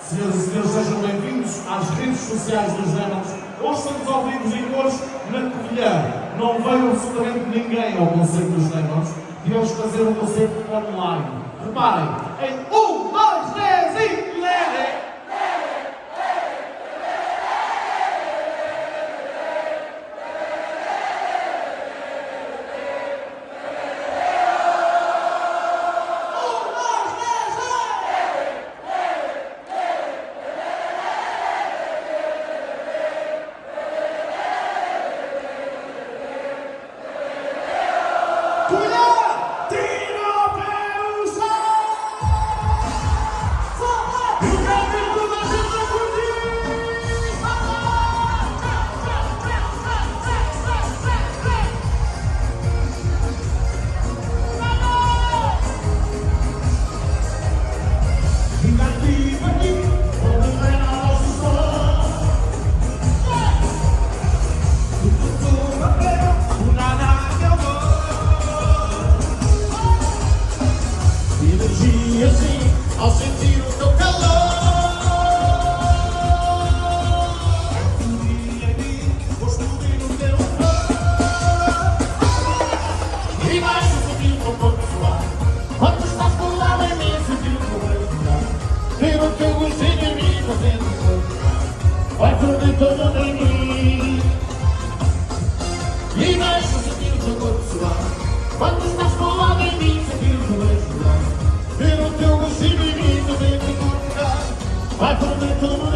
Senhoras e senhores, sejam bem-vindos às redes sociais dos Demons. Hoje estamos ao vivo em cores na Covilhã. Não veio absolutamente ninguém ao concerto dos Demons. Tivemos que fazer um concerto online. Reparem, em 1, 2, 3 e leve! Energia assim, ao sentir o teu calor. Dia em mim, vou explodir no teu amor. E vais sentir o teu corpo suar. Quando estás colado em mim, sentir o teu beijo. Ver o teu gostinho em mim, fazendo corpo. Vai perder todo em mim. E vais sentir o teu corpo suar. Quando estás colado em mim, sentir o teu beijo. Ver o teu gostinho em mim, também te cortar. Vai perder tudo.